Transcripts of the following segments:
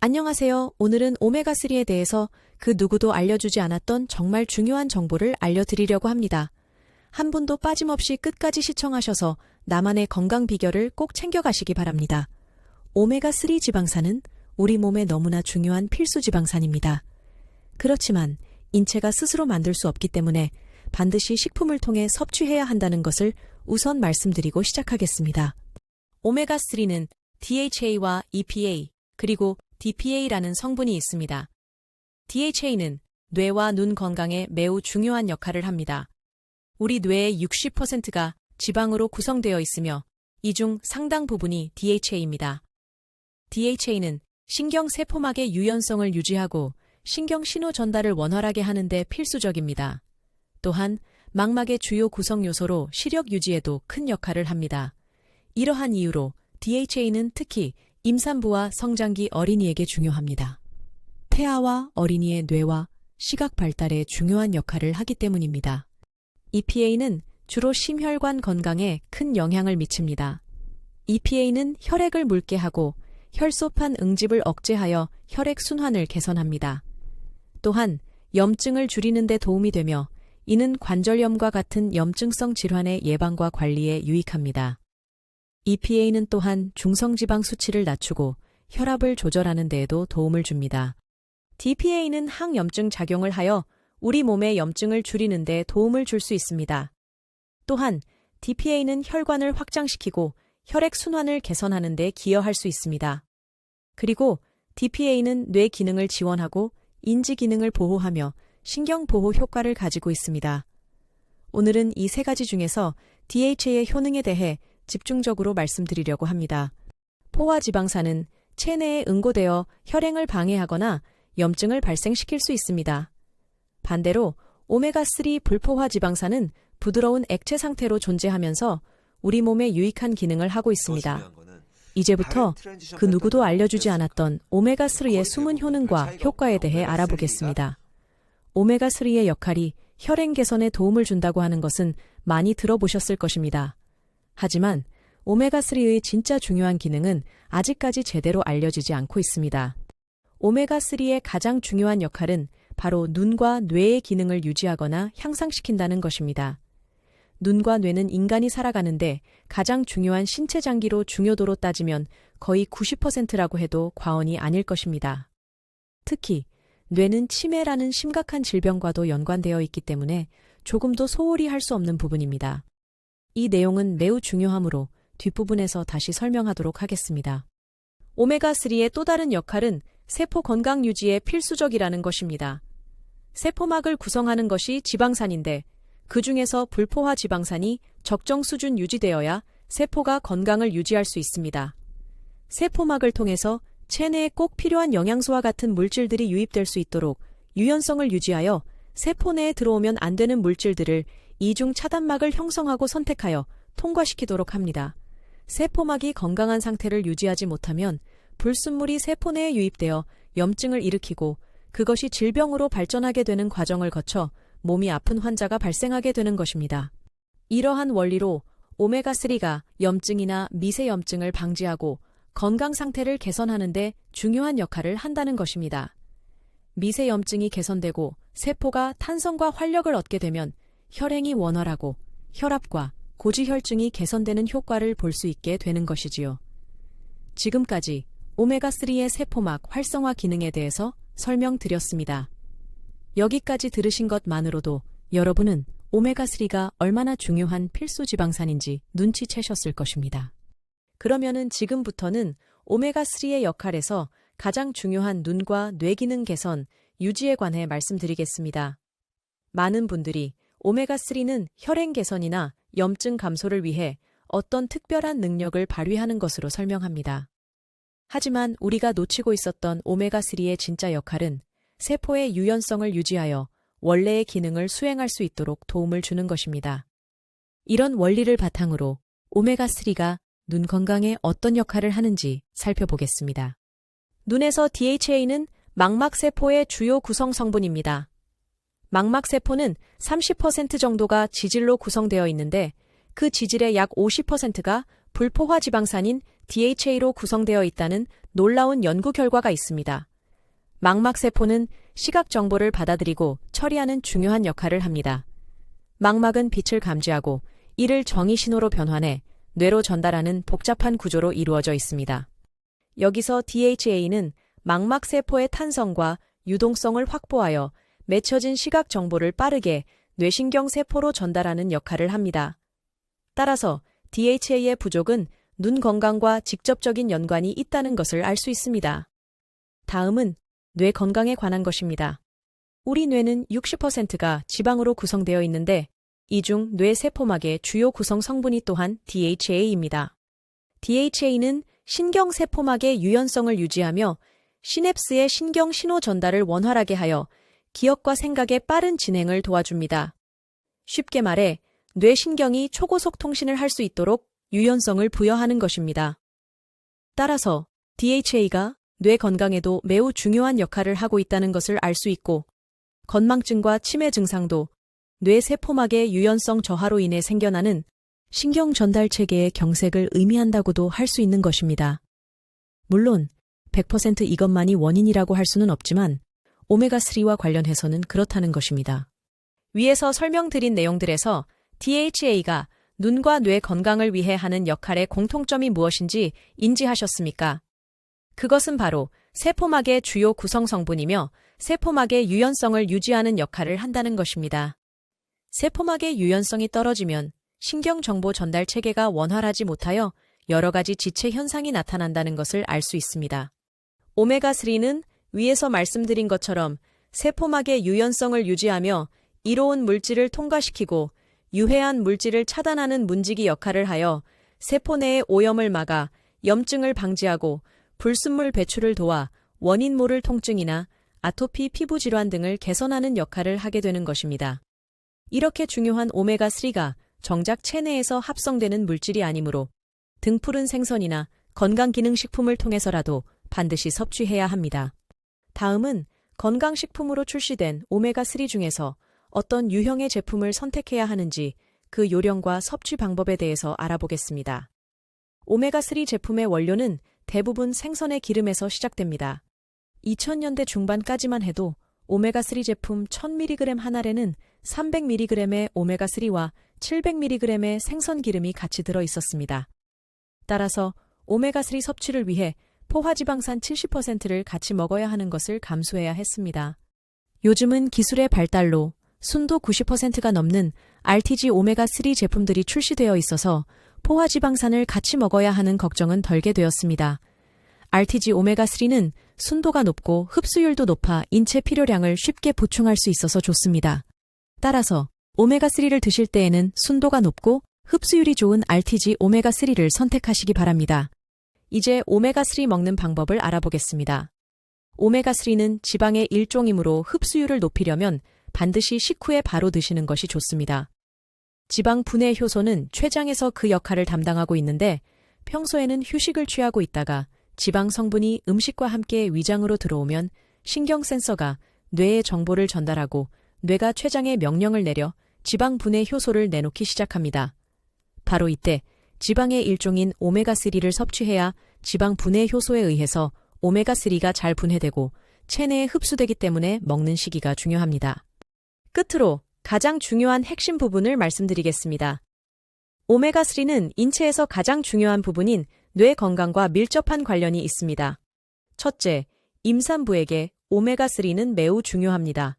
안녕하세요. 오늘은 오메가3에 대해서 그 누구도 알려주지 않았던 정말 중요한 정보를 알려드리려고 합니다. 한 분도 빠짐없이 끝까지 시청하셔서 나만의 건강 비결을 꼭 챙겨가시기 바랍니다. 오메가3 지방산은 우리 몸에 너무나 중요한 필수 지방산입니다. 그렇지만 인체가 스스로 만들 수 없기 때문에 반드시 식품을 통해 섭취해야 한다는 것을 우선 말씀드리고 시작하겠습니다. 오메가3는 DHA와 EPA, 그리고 DPA라는 성분이 있습니다. DHA는 뇌와 눈 건강에 매우 중요한 역할을 합니다. 우리 뇌의 60%가 지방으로 구성되어 있으며 이 중 상당 부분이 DHA입니다. DHA는 신경세포막의 유연성을 유지하고 신경 신호 전달을 원활하게 하는 데 필수적입니다. 또한 망막의 주요 구성 요소로 시력 유지에도 큰 역할을 합니다. 이러한 이유로 DHA는 특히 임산부와 성장기 어린이에게 중요합니다. 태아와 어린이의 뇌와 시각 발달에 중요한 역할을 하기 때문입니다. EPA는 주로 심혈관 건강에 큰 영향을 미칩니다. EPA는 혈액을 묽게 하고 혈소판 응집을 억제하여 혈액 순환을 개선합니다. 또한 염증을 줄이는 데 도움이 되며 이는 관절염과 같은 염증성 질환의 예방과 관리에 유익합니다. EPA는 또한 중성지방 수치를 낮추고 혈압을 조절하는 데에도 도움을 줍니다. DPA는 항염증 작용을 하여 우리 몸의 염증을 줄이는 데 도움을 줄 수 있습니다. 또한 DPA는 혈관을 확장시키고 혈액 순환을 개선하는 데 기여할 수 있습니다. 그리고 DPA는 뇌 기능을 지원하고 인지 기능을 보호하며 신경 보호 효과를 가지고 있습니다. 오늘은 이 세 가지 중에서 DHA의 효능에 대해 집중적으로 말씀드리려고 합니다. 포화지방산은 체내에 응고되어 혈행을 방해하거나 염증을 발생시킬 수 있습니다. 반대로 오메가3 불포화지방산은 부드러운 액체 상태로 존재하면서 우리 몸에 유익한 기능을 하고 있습니다. 이제부터 그 누구도 알려주지 않았던 오메가3의 숨은 효능과 효과에 대해 알아보겠습니다. 오메가3의 역할이 혈행 개선에 도움을 준다고 하는 것은 많이 들어보셨을 것입니다. 하지만 오메가3의 진짜 중요한 기능은 아직까지 제대로 알려지지 않고 있습니다. 오메가3의 가장 중요한 역할은 바로 눈과 뇌의 기능을 유지하거나 향상시킨다는 것입니다. 눈과 뇌는 인간이 살아가는데 가장 중요한 신체 장기로 중요도로 따지면 거의 90%라고 해도 과언이 아닐 것입니다. 특히 뇌는 치매라는 심각한 질병과도 연관되어 있기 때문에 조금도 소홀히 할 수 없는 부분입니다. 이 내용은 매우 중요하므로 뒷부분에서 다시 설명하도록 하겠습니다. 오메가3의 또 다른 역할은 세포 건강 유지에 필수적이라는 것입니다. 세포막을 구성하는 것이 지방산인데 그 중에서 불포화 지방산이 적정 수준 유지되어야 세포가 건강을 유지할 수 있습니다. 세포막을 통해서 체내에 꼭 필요한 영양소와 같은 물질들이 유입될 수 있도록 유연성을 유지하여 세포 내에 들어오면 안 되는 물질들을 이중 차단막을 형성하고 선택하여 통과시키도록 합니다. 세포막이 건강한 상태를 유지하지 못하면 불순물이 세포 내에 유입되어 염증을 일으키고 그것이 질병으로 발전하게 되는 과정을 거쳐 몸이 아픈 환자가 발생하게 되는 것입니다. 이러한 원리로 오메가3가 염증이나 미세염증을 방지하고 건강 상태를 개선하는 데 중요한 역할을 한다는 것입니다. 미세염증이 개선되고 세포가 탄성과 활력을 얻게 되면 혈행이 원활하고 혈압과 고지혈증이 개선되는 효과를 볼 수 있게 되는 것이지요. 지금까지 오메가3의 세포막 활성화 기능에 대해서 설명드렸습니다. 여기까지 들으신 것만으로도 여러분은 오메가3가 얼마나 중요한 필수 지방산인지 눈치채셨을 것입니다. 그러면은 지금부터는 오메가3의 역할에서 가장 중요한 눈과 뇌 기능 개선, 유지에 관해 말씀드리겠습니다. 많은 분들이 오메가3는 혈행 개선이나 염증 감소를 위해 어떤 특별한 능력을 발휘하는 것으로 설명합니다. 하지만 우리가 놓치고 있었던 오메가3의 진짜 역할은 세포의 유연성을 유지하여 원래의 기능을 수행할 수 있도록 도움을 주는 것입니다. 이런 원리를 바탕으로 오메가3가 눈 건강에 어떤 역할을 하는지 살펴보겠습니다. 눈에서 DHA는 망막세포의 주요 구성 성분입니다. 망막세포는 30% 정도가 지질로 구성되어 있는데 그 지질의 약 50%가 불포화 지방산인 DHA로 구성되어 있다는 놀라운 연구 결과가 있습니다. 망막세포는 시각 정보를 받아들이고 처리하는 중요한 역할을 합니다. 망막은 빛을 감지하고 이를 정의신호로 변환해 뇌로 전달하는 복잡한 구조로 이루어져 있습니다. 여기서 DHA는 망막세포의 탄성과 유동성을 확보하여 맺혀진 시각 정보를 빠르게 뇌신경세포로 전달하는 역할을 합니다. 따라서 DHA의 부족은 눈 건강과 직접적인 연관이 있다는 것을 알 수 있습니다. 다음은 뇌 건강에 관한 것입니다. 우리 뇌는 60%가 지방으로 구성되어 있는데 이 중 뇌세포막의 주요 구성 성분이 또한 DHA입니다. DHA는 신경세포막의 유연성을 유지하며 시냅스의 신경 신호 전달을 원활하게 하여 기억과 생각의 빠른 진행을 도와줍니다. 쉽게 말해 뇌신경이 초고속 통신을 할 수 있도록 유연성을 부여하는 것입니다. 따라서 DHA가 뇌 건강에도 매우 중요한 역할을 하고 있다는 것을 알 수 있고 건망증과 치매 증상도 뇌세포막의 유연성 저하로 인해 생겨나는 신경 전달 체계의 경색을 의미한다고도 할 수 있는 것입니다. 물론 100% 이것만이 원인이라고 할 수는 없지만 오메가3와 관련해서는 그렇다는 것입니다. 위에서 설명드린 내용들에서 DHA가 눈과 뇌 건강을 위해 하는 역할의 공통점이 무엇인지 인지하셨습니까? 그것은 바로 세포막의 주요 구성 성분이며 세포막의 유연성을 유지하는 역할을 한다는 것입니다. 세포막의 유연성이 떨어지면 신경정보 전달 체계가 원활하지 못하여 여러 가지 지체 현상이 나타난다는 것을 알 수 있습니다. 오메가3는 위에서 말씀드린 것처럼 세포막의 유연성을 유지하며 이로운 물질을 통과시키고 유해한 물질을 차단하는 문지기 역할을 하여 세포 내의 오염을 막아 염증을 방지하고 불순물 배출을 도와 원인 모를 통증이나 아토피 피부 질환 등을 개선하는 역할을 하게 되는 것입니다. 이렇게 중요한 오메가3가 정작 체내에서 합성되는 물질이 아니므로 등푸른 생선이나 건강기능식품을 통해서라도 반드시 섭취해야 합니다. 다음은 건강식품으로 출시된 오메가3 중에서 어떤 유형의 제품을 선택해야 하는지 그 요령과 섭취 방법에 대해서 알아보겠습니다. 오메가3 제품의 원료는 대부분 생선의 기름에서 시작됩니다. 2000년대 중반까지만 해도 오메가3 제품 1000mg 한 알에는 300mg의 오메가3와 700mg의 생선 기름이 같이 들어 있었습니다. 따라서 오메가3 섭취를 위해 포화지방산 70%를 같이 먹어야 하는 것을 감수해야 했습니다. 요즘은 기술의 발달로 순도 90%가 넘는 RTG 오메가3 제품들이 출시되어 있어서 포화지방산을 같이 먹어야 하는 걱정은 덜게 되었습니다. RTG 오메가3는 순도가 높고 흡수율도 높아 인체 필요량을 쉽게 보충할 수 있어서 좋습니다. 따라서 오메가3를 드실 때에는 순도가 높고 흡수율이 좋은 RTG 오메가3를 선택하시기 바랍니다. 이제 오메가3 먹는 방법을 알아보겠습니다. 오메가3는 지방의 일종이므로 흡수율을 높이려면 반드시 식후에 바로 드시는 것이 좋습니다. 지방 분해 효소는 췌장에서 그 역할을 담당하고 있는데 평소에는 휴식을 취하고 있다가 지방 성분이 음식과 함께 위장으로 들어오면 신경 센서가 뇌에 정보를 전달하고 뇌가 췌장에 명령을 내려 지방 분해 효소를 내놓기 시작합니다. 바로 이때 지방의 일종인 오메가3를 섭취해야 지방 분해 효소에 의해서 오메가3가 잘 분해되고 체내에 흡수되기 때문에 먹는 시기가 중요합니다. 끝으로 가장 중요한 핵심 부분을 말씀드리겠습니다. 오메가3는 인체에서 가장 중요한 부분인 뇌 건강과 밀접한 관련이 있습니다. 첫째, 임산부에게 오메가3는 매우 중요합니다.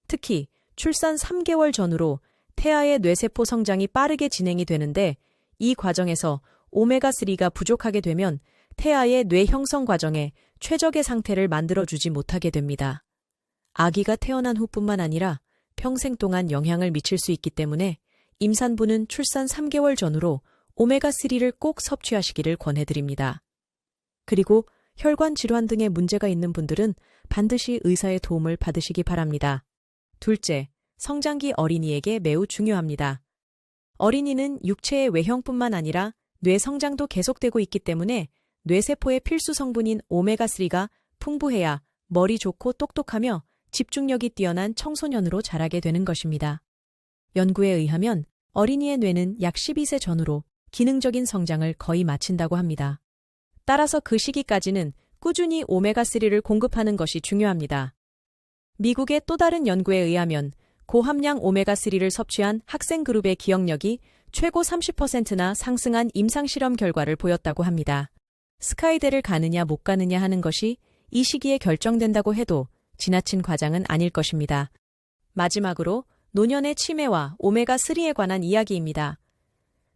특히 출산 3개월 전후로 태아의 뇌세포 성장이 빠르게 진행이 되는데 이 과정에서 오메가3가 부족하게 되면 태아의 뇌 형성 과정에 최적의 상태를 만들어주지 못하게 됩니다. 아기가 태어난 후뿐만 아니라 평생 동안 영향을 미칠 수 있기 때문에 임산부는 출산 3개월 전후로 오메가3를 꼭 섭취하시기를 권해드립니다. 그리고 혈관 질환 등의 문제가 있는 분들은 반드시 의사의 도움을 받으시기 바랍니다. 둘째, 성장기 어린이에게 매우 중요합니다. 어린이는 육체의 외형뿐만 아니라 뇌 성장도 계속되고 있기 때문에 뇌세포의 필수 성분인 오메가3가 풍부해야 머리 좋고 똑똑하며 집중력이 뛰어난 청소년으로 자라게 되는 것입니다. 연구에 의하면 어린이의 뇌는 약 12세 전후로 기능적인 성장을 거의 마친다고 합니다. 따라서 그 시기까지는 꾸준히 오메가3를 공급하는 것이 중요합니다. 미국의 또 다른 연구에 의하면 고함량 오메가3를 섭취한 학생 그룹의 기억력이 최고 30%나 상승한 임상실험 결과를 보였다고 합니다. 스카이대를 가느냐 못 가느냐 하는 것이 이 시기에 결정된다고 해도 지나친 과장은 아닐 것입니다. 마지막으로 노년의 치매와 오메가3에 관한 이야기입니다.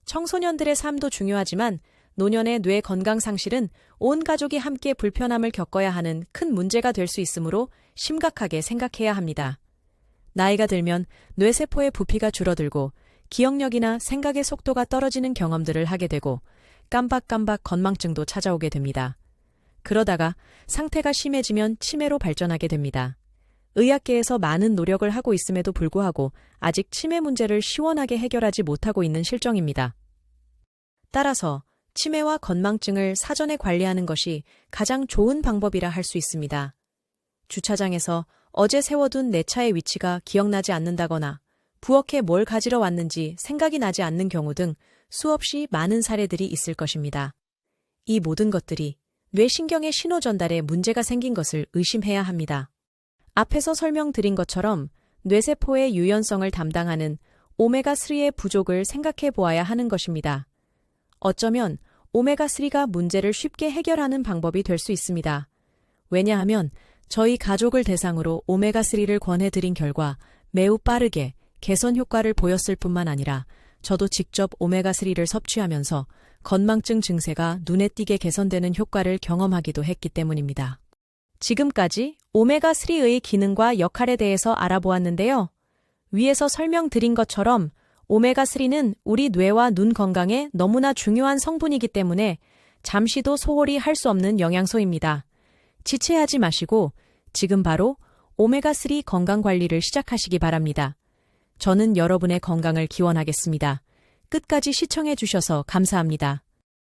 청소년들의 삶도 중요하지만 노년의 뇌 건강 상실은 온 가족이 함께 불편함을 겪어야 하는 큰 문제가 될 수 있으므로 심각하게 생각해야 합니다. 나이가 들면 뇌세포의 부피가 줄어들고 기억력이나 생각의 속도가 떨어지는 경험들을 하게 되고 깜박깜박 건망증도 찾아오게 됩니다. 그러다가 상태가 심해지면 치매로 발전하게 됩니다. 의학계에서 많은 노력을 하고 있음에도 불구하고 아직 치매 문제를 시원하게 해결하지 못하고 있는 실정입니다. 따라서 치매와 건망증을 사전에 관리하는 것이 가장 좋은 방법이라 할 수 있습니다. 주차장에서 어제 세워둔 내 차의 위치가 기억나지 않는다거나 부엌에 뭘 가지러 왔는지 생각이 나지 않는 경우 등 수없이 많은 사례들이 있을 것입니다. 이 모든 것들이 뇌신경의 신호 전달에 문제가 생긴 것을 의심해야 합니다. 앞에서 설명드린 것처럼 뇌세포의 유연성을 담당하는 오메가3의 부족을 생각해 보아야 하는 것입니다. 어쩌면 오메가3가 문제를 쉽게 해결하는 방법이 될 수 있습니다. 왜냐하면 저희 가족을 대상으로 오메가3를 권해드린 결과 매우 빠르게 개선 효과를 보였을 뿐만 아니라 저도 직접 오메가3를 섭취하면서 건망증 증세가 눈에 띄게 개선되는 효과를 경험하기도 했기 때문입니다. 지금까지 오메가3의 기능과 역할에 대해서 알아보았는데요. 위에서 설명드린 것처럼 오메가3는 우리 뇌와 눈 건강에 너무나 중요한 성분이기 때문에 잠시도 소홀히 할 수 없는 영양소입니다. 지체하지 마시고 지금 바로 오메가3 건강관리를 시작하시기 바랍니다. 저는 여러분의 건강을 기원하겠습니다. 끝까지 시청해 주셔서 감사합니다.